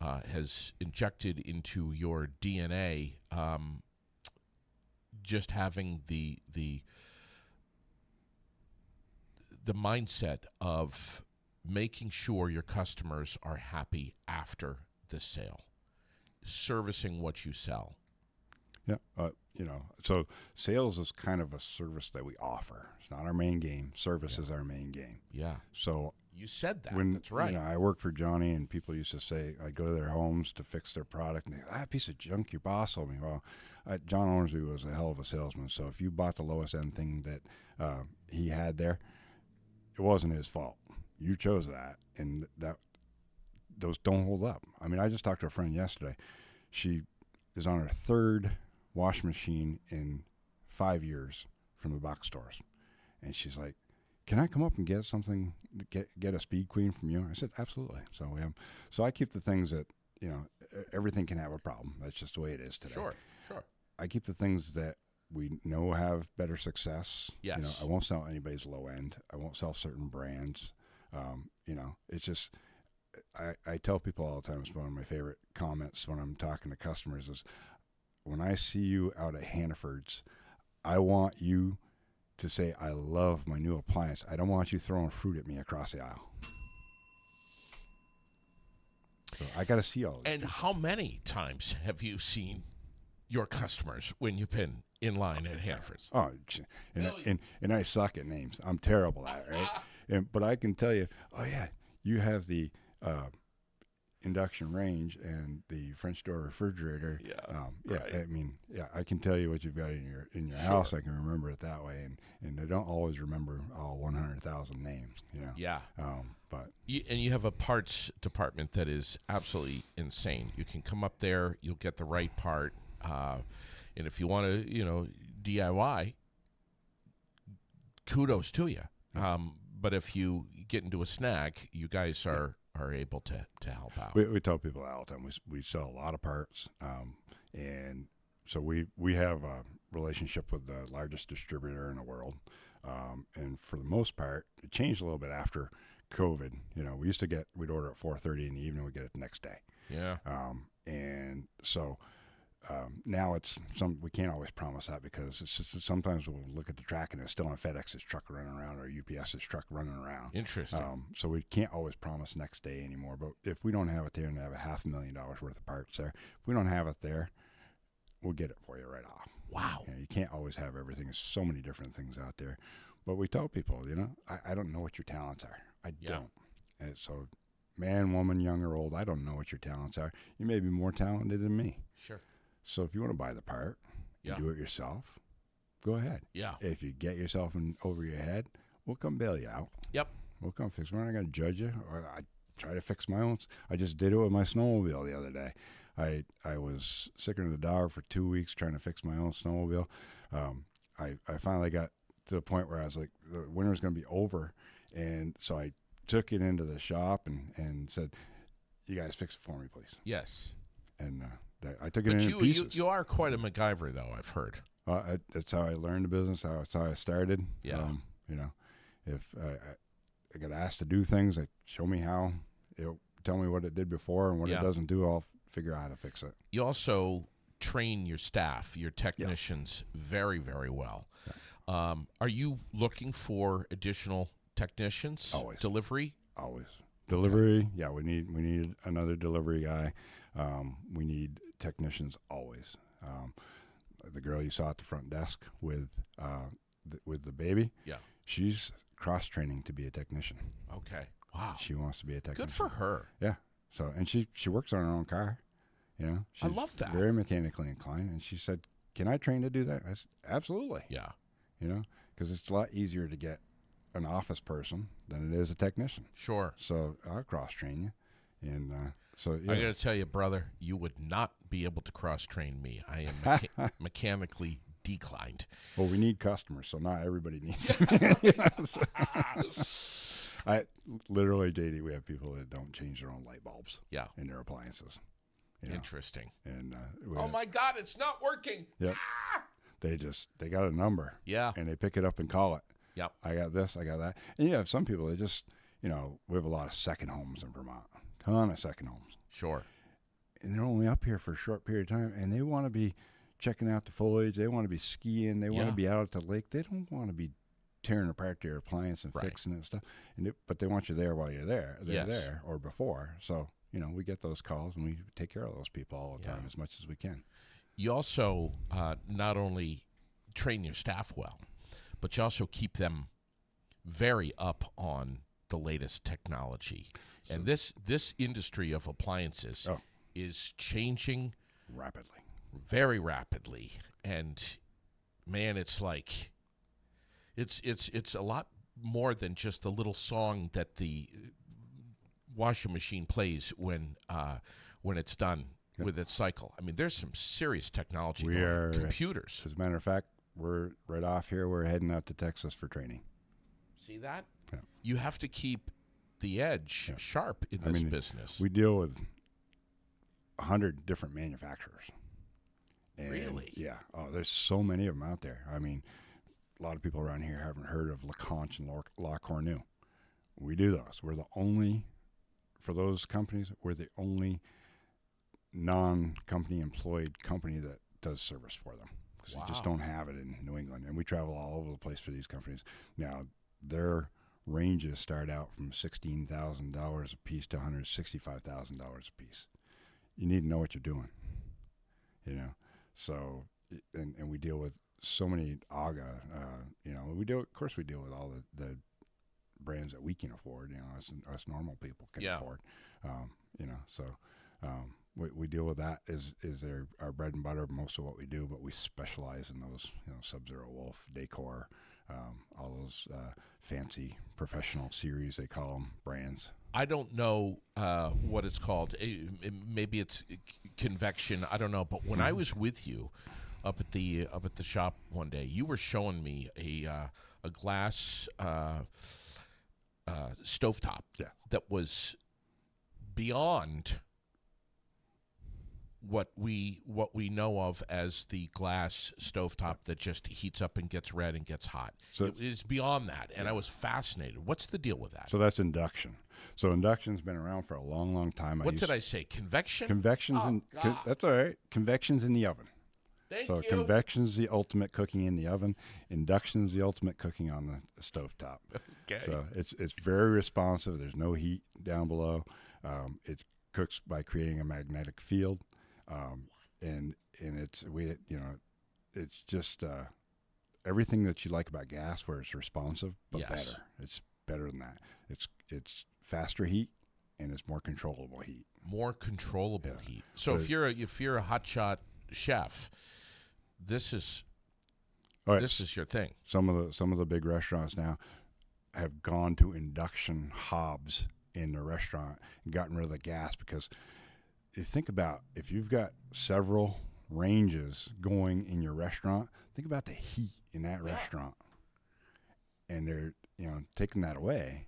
has injected into your DNA just having the mindset of making sure your customers are happy after the sale, servicing what you sell. Yeah, so sales is kind of a service that we offer. It's not our main game. Service is our main game. Yeah. So you said that. That's When right. I work for Johnny, and people used to say, I go to their homes to fix their product, and they go, that piece of junk your boss sold me. Well, John Ormsby was a hell of a salesman. So if you bought the lowest end thing that he had there, it wasn't his fault. You chose that, and those don't hold up. I mean, I just talked to a friend yesterday. She is on her third washing machine in 5 years from the box stores, and she's like, can I come up and get something, get a Speed Queen from you? I said, absolutely. So I keep the things that, everything can have a problem. That's just the way it is today. Sure. I keep the things that we know have better success. Yes. I won't sell anybody's low end. I won't sell certain brands. It's just, I tell people all the time, it's one of my favorite comments when I'm talking to customers is, when I see you out at Hannaford's, I want you to say, I love my new appliance. I don't want you throwing fruit at me across the aisle. So I got to see all this. And how many times have you seen your customers when you've been in line at Hannaford's? Oh, and I suck at names. I'm terrible at it, right? But I can tell you, oh yeah, you have the induction range and the French door refrigerator. Right. I mean, I can tell you what you've got in your house. I can remember it that way, and I don't always remember all 100,000 names. Yeah. But you have a parts department that is absolutely insane. You can come up there, you'll get the right part, and if you want to, DIY, kudos to you. But if you get into a snag, you guys are able to help out. We tell people all the time we sell a lot of parts, and so we have a relationship with the largest distributor in the world, and for the most part, it changed a little bit after COVID. We used to we'd order at 4:30 in the evening, we'd get it the next day. Yeah. And so now we can't always promise that because it's just sometimes we'll look at the track and it's still in FedEx's truck running around or UPS's truck running around. Interesting. So we can't always promise next day anymore. But if we don't have it there and have $500,000 worth of parts there, if we don't have it there, we'll get it for you right off. Wow. You can't always have everything. There's so many different things out there. But we tell people, I don't know what your talents are. I don't. And so man, woman, young or old, I don't know what your talents are. You may be more talented than me. Sure. So if you want to buy the part and do it yourself, go ahead. Yeah. If you get yourself over your head, we'll come bail you out. Yep. We'll come fix it. We're not going to judge you. Or I try to fix my own. I just did it with my snowmobile the other day. I was sicker than a dog for 2 weeks trying to fix my own snowmobile. I finally got to the point where I was like, the winter's going to be over. And so I took it into the shop and said, you guys fix it for me, please. Yes. And I took it in pieces. You are quite a MacGyver, though, I've heard. That's how I learned the business. That's how I started. Yeah. If I got asked to do things, show me how. Tell me what it did before and what it doesn't do. I'll figure out how to fix it. You also train your staff, your technicians, very, very well. Yeah. Are you looking for additional technicians? Always. Delivery? Always. Delivery, okay. Yeah, we need another delivery guy. We need technicians always. The girl you saw at the front desk with the baby, she's cross-training to be a technician. Okay. Wow. She wants to be a technician. Good for her. Yeah. So, and she works on her own car. She's I love that. Very mechanically inclined, and she said, "Can I train to do that?" I said, "Absolutely." Yeah. Because it's a lot easier to get an office person than it is a technician. Sure. So I'll cross train you, and so I got to tell you, brother, you would not be able to cross train me. I am mechanically declined. Well, we need customers, so not everybody needs. I literally, JD, we have people that don't change their own light bulbs. Yeah. In their appliances. Interesting. And my God, it's not working. Yep. Ah! They got a number. Yeah. And they pick it up and call it. Yep. I got this, I got that. And you have some people that just, we have a lot of second homes in Vermont. Ton of second homes. Sure. And they're only up here for a short period of time, and they want to be checking out the foliage. They want to be skiing. They want to be out at the lake. They don't want to be tearing apart their appliance and fixing it and stuff. But they want you there while you're there. They're there or before. So, we get those calls, and we take care of those people all the time as much as we can. You also not only train your staff well, but you also keep them very up on the latest technology. And this industry of appliances is changing rapidly, very rapidly. And man, it's like it's a lot more than just the little song that the washing machine plays when it's done with its cycle. I mean, there's some serious technology. Computers. As a matter of fact, we're right off here. We're heading out to Texas for training. See that? Yeah. You have to keep the edge sharp in this business. We deal with 100 different manufacturers. And really? Yeah. Oh, there's so many of them out there. I mean, a lot of people around here haven't heard of LeConch and La Cornue. We do those. We're the only, for those companies, we're the only non-company employed company that does service for them. Because we just don't have it in New England. And we travel all over the place for these companies. Now, their ranges start out from $16,000 a piece to $165,000 a piece. You need to know what you're doing, So, and we deal with so many AGA, of course we deal with all the brands that we can afford, us normal people can afford, So we deal with that is our bread and butter, most of what we do, but we specialize in those, Sub-Zero Wolf, Decor, all those fancy professional series, they call them, brands. I don't know what it's called. Maybe it's convection. I don't know. But when I was with you up at the shop one day, you were showing me a glass stovetop that was beyond what we know of as the glass stovetop that just heats up and gets red and gets hot. So it is beyond that, and I was fascinated. What's the deal with that? So that's induction. So induction's been around for a long, long time. What did I say? Convection? Convection's that's all right. Convection's in the oven. Thank so you. convection's the ultimate cooking in the oven. Induction's the ultimate cooking on the stovetop. Okay. So it's very responsive. There's no heat down below. It cooks by creating a magnetic field, and it's it's just everything that you like about gas, where it's responsive but Yes. better. It's better than that. It's faster heat and it's more controllable heat. More controllable heat. So But if you're a hotshot chef, this is your thing. Some of the big restaurants now have gone to induction hobs in the restaurant and gotten rid of the gas, because you think about, if you've got several ranges going in your restaurant, think about the heat in that restaurant. And they're taking that away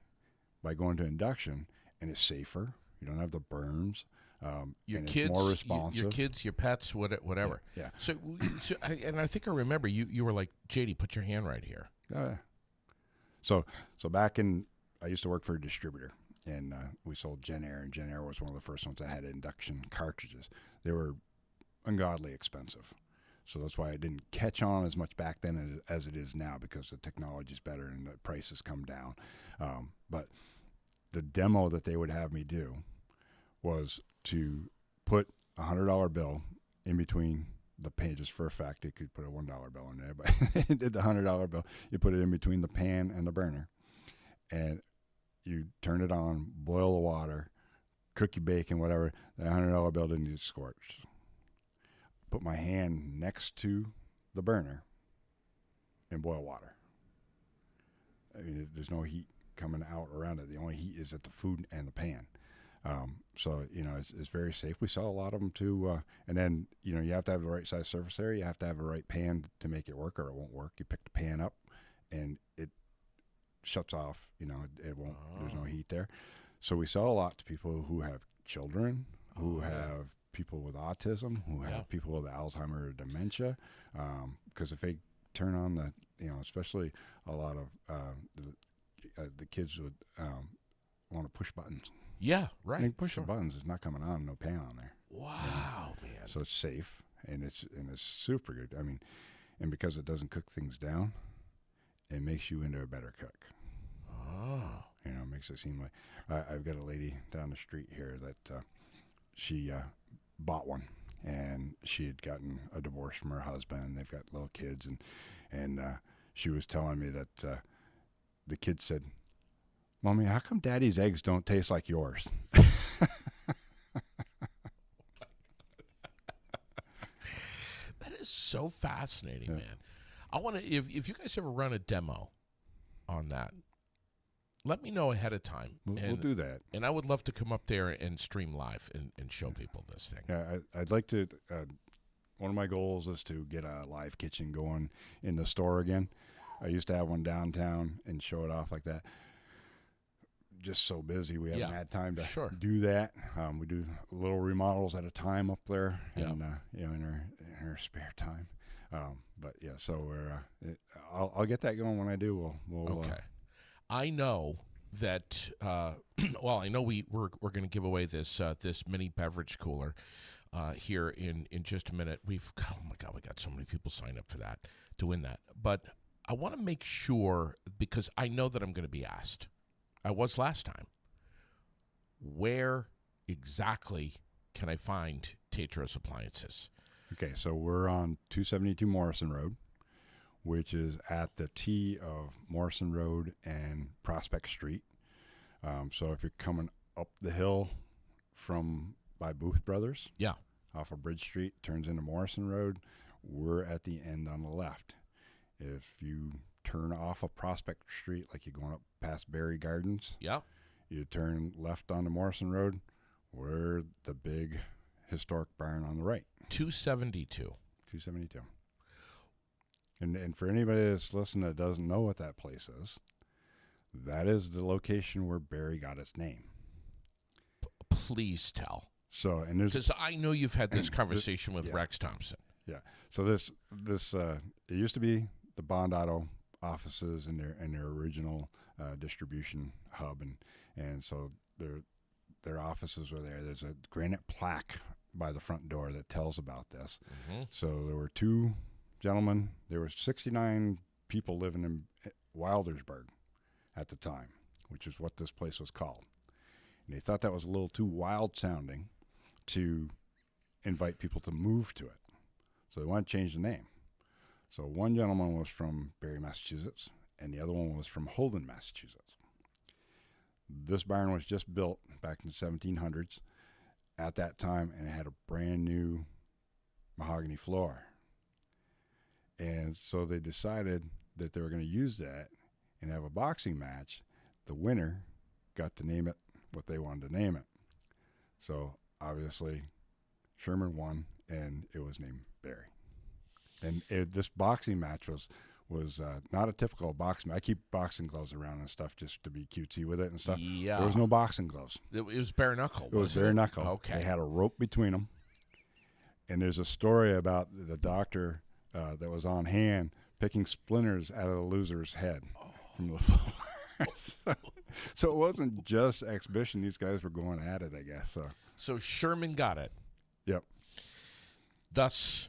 by going to induction, and it's safer. You don't have the burns. Your and kids, it's more responsive. your kids, your pets, whatever. Yeah. So I think I remember you were like, JD, put your hand right here. So back in, I used to work for a distributor, and we sold Gen Air, and Gen Air was one of the first ones that had induction cartridges. They were ungodly expensive. So that's why it didn't catch on as much back then as it is now, because the technology is better and the prices come down. But the demo that they would have me do was to put a $100 bill in between the pan. Just for a fact, you could put a $1 bill in there, but it did the $100 bill. You put it in between the pan and the burner, and you turn it on, boil the water, cook your bacon, whatever. The $100 bill didn't get scorched. Put my hand next to the burner and boil water. I mean, there's no heat coming out around it. The only heat is at the food and the pan. So, it's very safe. We sell a lot of them too. And then, you have to have the right size surface area. You have to have the right pan to make it work, or it won't work. You pick the pan up and it shuts off. It won't, there's no heat there. So we sell a lot to people who have children, who have people with autism, who have people with Alzheimer's or dementia. Because if they turn on the, especially a lot of the kids would want to push buttons. Yeah, right. And push the buttons, it's not coming on, no pan on there. Wow, man. So it's safe, and it's super good. I mean, and because it doesn't cook things down, it makes you into a better cook. Oh. It makes it seem like I've got a lady down the street here that she bought one, and she had gotten a divorce from her husband. They've got little kids, and she was telling me that the kid said, "Mommy, how come Daddy's eggs don't taste like yours?" That is so fascinating, man. I want to, if you guys ever run a demo on that, let me know ahead of time. We'll do that. And I would love to come up there and stream live and show people this thing. Yeah, I'd like to. One of my goals is to get a live kitchen going in the store again. I used to have one downtown and show it off like that. Just so busy, we haven't had time to do that. We do little remodels at a time up there, and in our spare time. But yeah, so we're. I'll get that going when I do. We'll okay. I know that. Well, I know we're going to give away this mini beverage cooler here in just a minute. Oh my God, we got so many people sign up for that to win that. But I want to make sure, because I know that I'm going to be asked. I was last time. Where exactly can I find Tatro's Appliances? Okay, so we're on 272 Morrison Road, which is at the T of Morrison Road and Prospect Street. So if you're coming up the hill from by Booth Brothers, off of Bridge Street, turns into Morrison Road, we're at the end on the left. If you turn off of Prospect Street, like you're going up past Berry Gardens, you turn left onto Morrison Road, we're the big historic barn on the right. 272. And for anybody that's listening that doesn't know what that place is, that is the location where Berry got its name. Please tell. So and there's Because I know you've had this conversation with Rex Thompson. Yeah. So this it used to be the Bond Auto offices and their original distribution hub, and so their offices were there. There's a granite plaque by the front door that tells about this. Mm-hmm. So there were two gentlemen. There were 69 people living in Wildersburg at the time, which is what this place was called. And they thought that was a little too wild sounding to invite people to move to it. So they wanted to change the name. So one gentleman was from Barre, Massachusetts, and the other one was from Holden, Massachusetts. This barn was just built back in the 1700s at that time, and it had a brand new mahogany floor. And so they decided that they were going to use that and have a boxing match. The winner got to name it what they wanted to name it. So obviously Sherman won, and it was named Barry. And this boxing match was not a typical boxing. I keep boxing gloves around and stuff just to be cutesy with it and stuff. Yeah. There was no boxing gloves. It was bare knuckle. It was bare knuckle. Okay. They had a rope between them. And there's a story about the doctor that was on hand picking splinters out of the loser's head from the floor. So it wasn't just exhibition. These guys were going at it, I guess. So Sherman got it. Yep. Thus,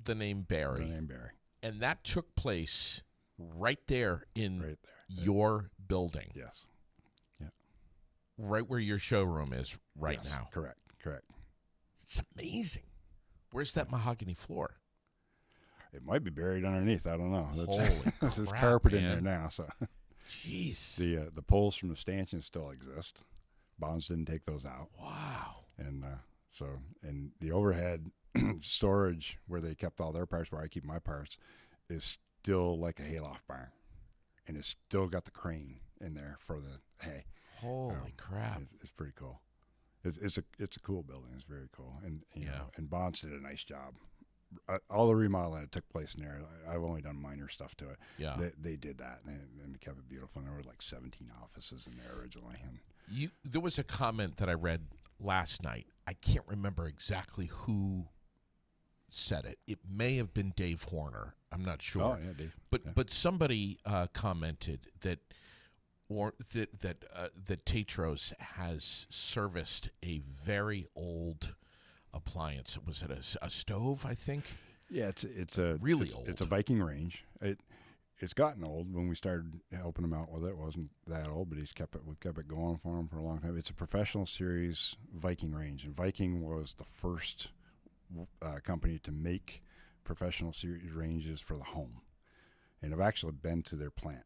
the name Barry. The name Barry. And that took place right there in your building. Yes. Yeah. Right where your showroom is right now. Correct. It's amazing. Where's that mahogany floor? It might be buried underneath. I don't know. Holy There's crap, carpet man. in there now. So Jeez. the poles from the stanchions still exist. Bonds didn't take those out. Wow. And and the overhead storage where they kept all their parts, where I keep my parts, is still like a hayloft barn, and it's still got the crane in there for the hay. Holy crap! It's pretty cool. It's a cool building. It's very cool, and you know, and Bonds did a nice job. All the remodeling that took place in there, I've only done minor stuff to it. Yeah, they did that and kept it beautiful. And there were like 17 offices in there originally. And there was a comment that I read last night. I can't remember exactly who said it. It may have been Dave Horner. I'm not sure. Oh yeah, Dave. But somebody commented that that Tatros has serviced a very old appliance. Was it a stove? I think. Yeah, it's a really old. It's a Viking range. It's gotten old. When we started helping him out with it, wasn't that old, but we've kept it going for him for a long time. It's a professional series Viking range, and Viking was the first company to make professional series ranges for the home. And I've actually been to their plant,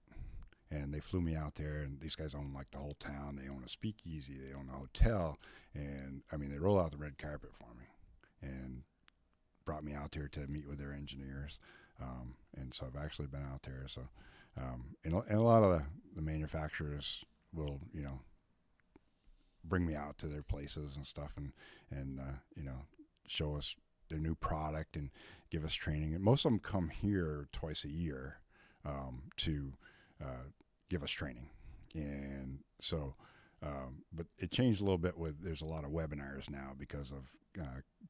and they flew me out there, and these guys own like the whole town. They own a speakeasy, they own a hotel, and I mean, they roll out the red carpet for me and brought me out there to meet with their engineers. And so I've actually been out there. So, and a lot of the manufacturers will, you know, bring me out to their places and stuff, and you know, show us their new product and give us training. And most of them come here twice a year to give us training. And so, but it changed a little bit with, there's a lot of webinars now because of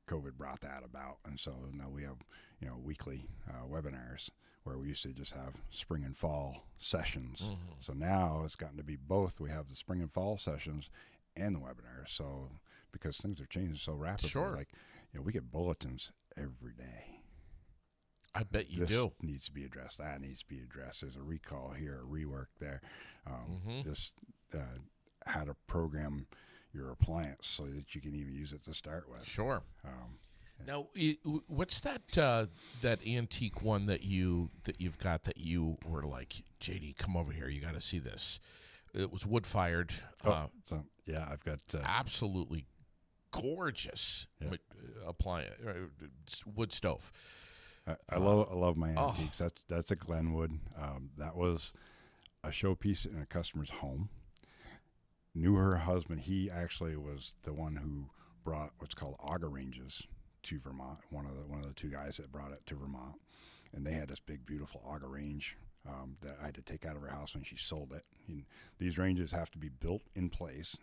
COVID brought that about. And so now we have, you know, weekly webinars where we used to just have spring and fall sessions. Mm-hmm. So now it's gotten to be both. We have the spring and fall sessions and the webinars. So because things are changing so rapidly, sure. Like, you know, we get bulletins every day. I bet you this do. Needs to be addressed. That needs to be addressed. There's a recall here, a rework there. Just how to program your appliance so that you can even use it to start with. Sure. Now, what's that antique one that you've got that you were like, JD, come over here. You got to see this. It was wood fired. Yeah, I've got absolutely gorgeous appliance, wood stove. I love my antiques. That's a Glenwood. That was a showpiece in a customer's home. Knew her husband. He actually was the one who brought what's called auger ranges to Vermont. One of the two guys that brought it to Vermont, and they had this big, beautiful auger range that I had to take out of her house when she sold it. And these ranges have to be built in place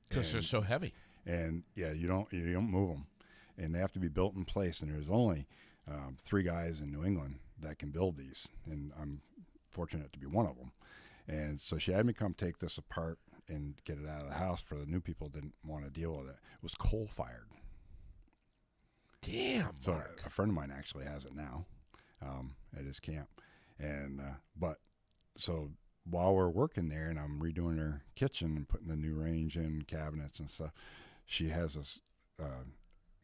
because they're so heavy. And yeah, you don't move them, and they have to be built in place. And there's only 3 guys in New England that can build these, and I'm fortunate to be one of them. And so she had me come take this apart and get it out of the house for the new people who didn't want to deal with it. It was coal fired. Damn, So Mark. a friend of mine actually has it now at his camp. And but so while we're working there and I'm redoing her kitchen and putting the new range in, cabinets and stuff, she has this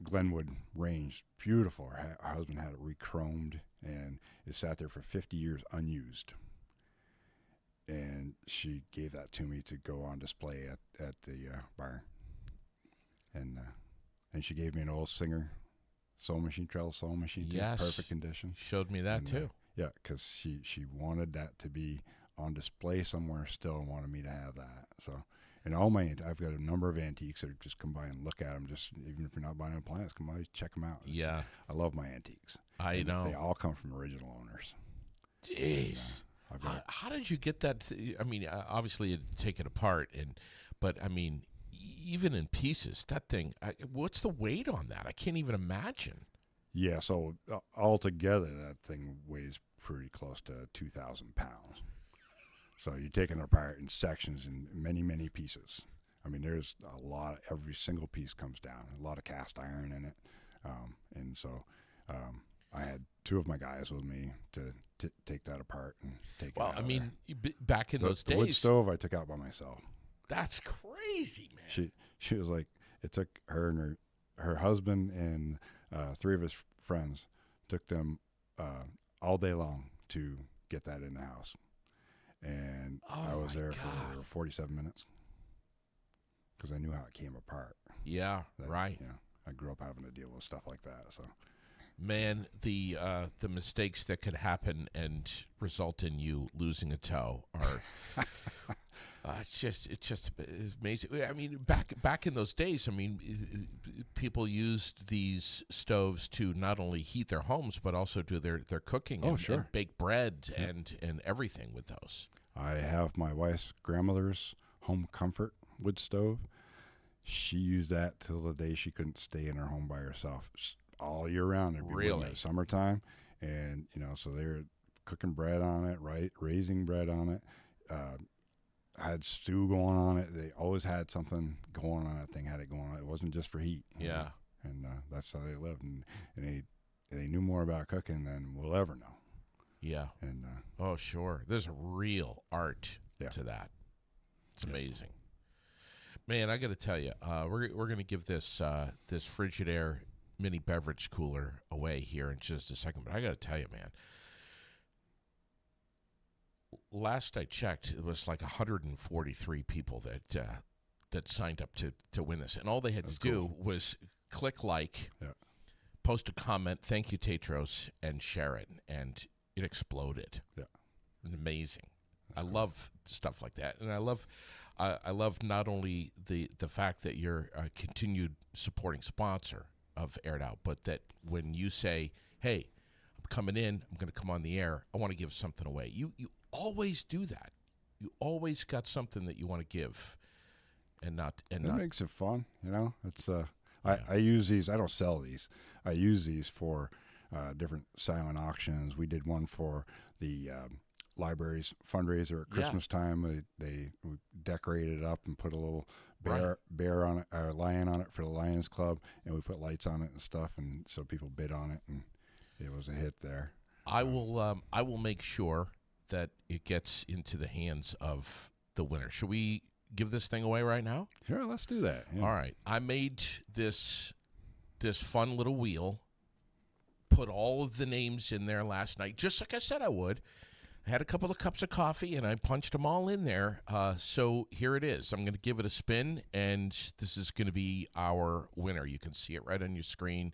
Glenwood range, beautiful. Her husband had it re-chromed, and it sat there for 50 years unused. And she gave that to me to go on display at the barn. And she gave me an old Singer sewing machine, trellis sewing machine, too, Yes. perfect condition. Showed me that And, too. Yeah, because she wanted that to be on display somewhere still, and wanted me to have that. So, and I've got a number of antiques that are just come by and look at them. Just even if you're not buying plants, come by, check them out. Yeah, I love my antiques. I know. They all come from original owners. Jeez. I've got How did you get that? I mean, obviously you'd take it apart, but I mean, even in pieces, that thing. What's the weight on that? I can't even imagine. Yeah, so altogether, that thing weighs pretty close to 2,000 pounds. So you're taking it apart in sections in many, many pieces. I mean, there's a lot. Every single piece comes down. A lot of cast iron in it, and so I had 2 of my guys with me to take that apart and take it Well, out I of mean, back in there. those The wood days, stove I took out by myself. that's crazy, man. She was like, it took her and her husband and 3 of his friends, took them all day long to get that in the house. And Oh I was my there God. for 47 minutes because I knew how it came apart. Yeah, right. You know, I grew up having to deal with stuff like that. So Man, the mistakes that could happen and result in you losing a toe are it's just amazing. I mean, back in those days, I mean, people used these stoves to not only heat their homes but also do their cooking and bake bread and everything with those. I have my wife's grandmother's home comfort wood stove. She used that till the day she couldn't stay in her home by herself. All year round. There'd be wood in the summertime, and so they were cooking bread on it, right? Raising bread on it. Had stew going on it. They always had something going on that thing. Had it going on. It wasn't just for heat. Yeah. And that's how they lived, and they knew more about cooking than we'll ever know. Yeah. And oh, sure. There's a real art to that. It's amazing. Man, I got to tell you, we're going to give this Frigidaire mini beverage cooler away here in just a second, but I got to tell you, man, last I checked, it was like 143 people that signed up to win this, and all they had to do was click like, post a comment, thank you Tatros, and share it, and it exploded. Yeah, amazing. I love stuff like that, and I love not only the fact that you're a continued supporting sponsor of Aired Out, but that when you say, hey, I'm coming in, I'm going to come on the air, I want to give something away. You always do that. You always got something that you want to give, and not. It makes it fun, It's I use these. I don't sell these. I use these for different silent auctions. We did one for the library's fundraiser at Christmas time. They decorated it up and put a little bear on it, or lion on it for the Lions Club, and we put lights on it and stuff, and so people bid on it, and it was a hit there. I will make sure that it gets into the hands of the winner. Should we give this thing away right now? Sure, let's do that. Yeah. All right. I made this fun little wheel, put all of the names in there last night, just like I said I would. I had a couple of cups of coffee, and I punched them all in there. So here it is. I'm going to give it a spin, and this is going to be our winner. You can see it right on your screen.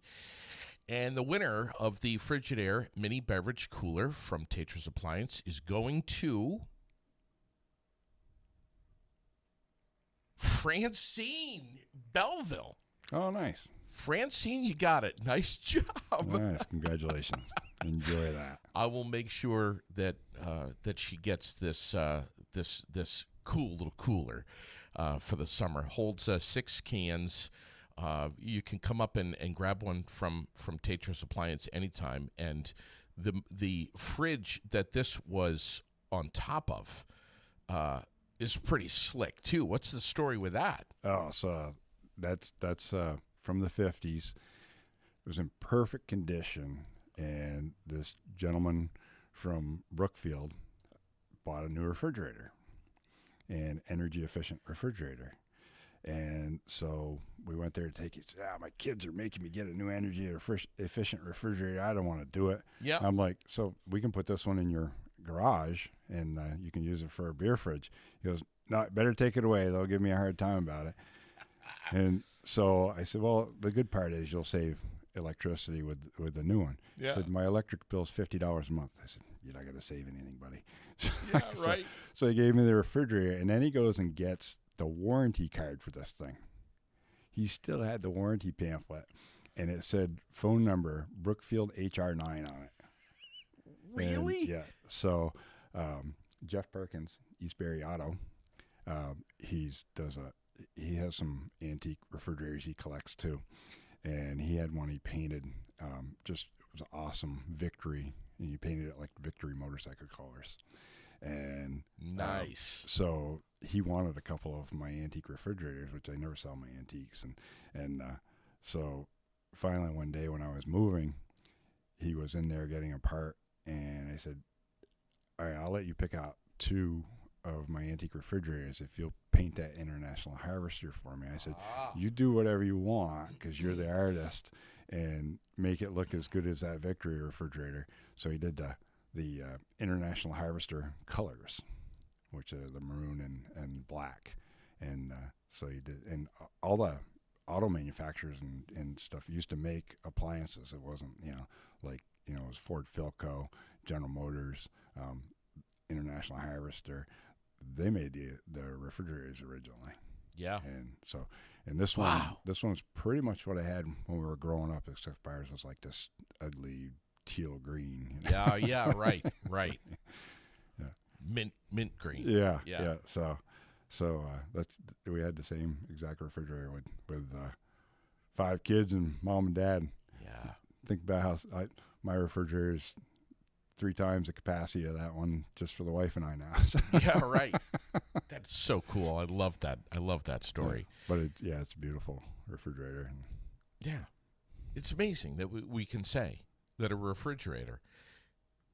And the winner of the Frigidaire mini beverage cooler from Tatros Appliance is going to Francine Belleville. Oh, nice. Francine, you got it. Nice job. Nice. Congratulations. Enjoy that. I will make sure that that she gets this this cool little cooler. for the summer. Holds 6 cans. You can come up and grab one from Tatro's Appliance anytime. And the fridge that this was on top of is pretty slick too. What's the story with that? Oh, so that's from the 50s. It was in perfect condition, and this gentleman from Brookfield bought a new refrigerator, an energy efficient refrigerator. And so we went there to take it. My kids are making me get a new energy efficient refrigerator. I don't want to do it. Yeah. I'm like, so we can put this one in your garage and you can use it for a beer fridge. He goes, no, better take it away. They'll give me a hard time about it. And so I said, well, the good part is you'll save electricity with the new one. Yeah. He said, my electric bill's $50 a month. I said, you're not going to save anything, buddy. Yeah, right. So he gave me the refrigerator, and then he goes and gets the warranty card for this thing. He still had the warranty pamphlet, and it said phone number Brookfield HR9 on it. Really? And, yeah. So Jeff Perkins, Eastbury Auto, he has some antique refrigerators he collects too, and he had one he painted. It was awesome, Victory, and he painted it like Victory motorcycle colors. And nice. So he wanted a couple of my antique refrigerators, which I never sell my antiques, and so finally one day when I was moving, he was in there getting a part, and I said, all right, I'll let you pick out 2 of my antique refrigerators if you'll paint that International Harvester for me. I said, you do whatever you want because you're the artist, and make it look as good as that Victory refrigerator. So he did the International Harvester colors, which are the maroon and black. And so he did, and all the auto manufacturers and stuff used to make appliances. It wasn't, it was Ford Philco, General Motors, International Harvester. They made the refrigerators originally. Yeah. And this one's pretty much what I had when we were growing up, except ours was like this ugly teal green. Yeah, right. Yeah. Mint green. Yeah. So we had the same exact refrigerator with 5 kids and mom and dad. Yeah. Think about how my refrigerator is 3 times the capacity of that one just for the wife and I now. Yeah, right. That's so cool. I love that story. Yeah. But it's a beautiful refrigerator. Yeah. It's amazing that we can say that a refrigerator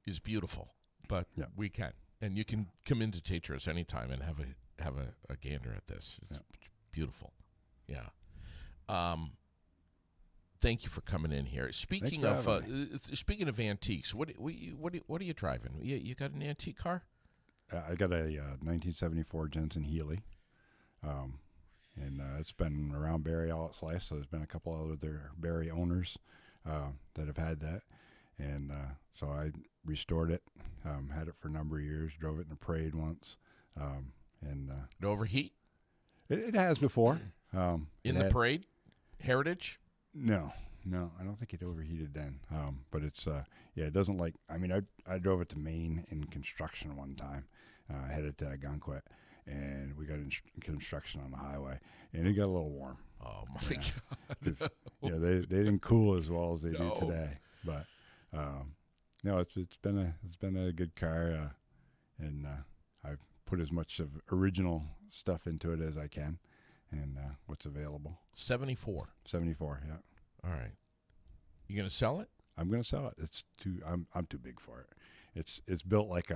is beautiful, but we can. And you can come into Tatro's anytime and have a gander at this. It's beautiful. Yeah. Thank you for coming in here. Speaking of antiques, what are you driving? You got an antique car? I got a 1974 Jensen Healy, and it's been around Barrie all its life. So there's been a couple other Barrie owners that have had that, and so I restored it. Had it for a number of years. Drove it in a parade once, and it overheat? It has before. In the parade, Heritage. No, I don't think it overheated then. But it's it doesn't like. I mean, I drove it to Maine in construction one time, headed to Gunquit, and we got in construction on the highway, and it got a little warm. Oh my God! They didn't cool as well as they do today. But no, it's been a good car, and I've put as much of original stuff into it as I can. And what's available? 74. 74, yeah. All right. You gonna sell it? I'm gonna sell it. It's too. I'm too big for it. It's built like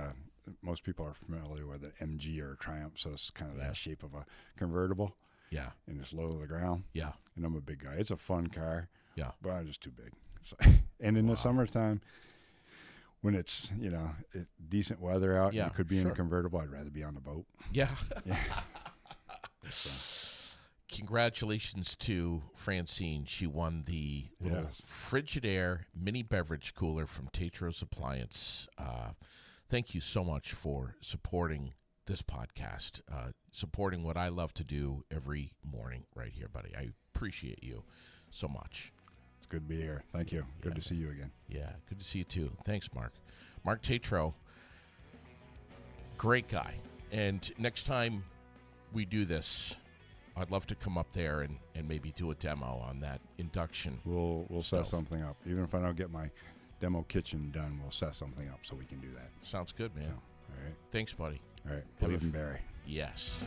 most people are familiar with an MG or a Triumph, so it's kind of that shape of a convertible. Yeah. And it's low to the ground. Yeah. And I'm a big guy. It's a fun car. Yeah. But I'm just too big. So, and in the summertime, when it's decent weather out, and it could be in a convertible. I'd rather be on the boat. Yeah. Yeah. Congratulations to Francine. She won the little Frigidaire mini beverage cooler from Tatro's Appliance. Thank you so much for supporting this podcast, supporting what I love to do every morning right here, buddy. I appreciate you so much. It's good to be here. Thank you. Good to see you again. Yeah, good to see you too. Thanks, Mark. Mark Tatro, great guy. And next time we do this, I'd love to come up there and maybe do a demo on that induction. We'll set stove. something up. Even if I don't get my demo kitchen done, we'll set something up so we can do that. Sounds good, man. So, all right. Thanks, buddy. All right. Have Believe a in Barry. Yes.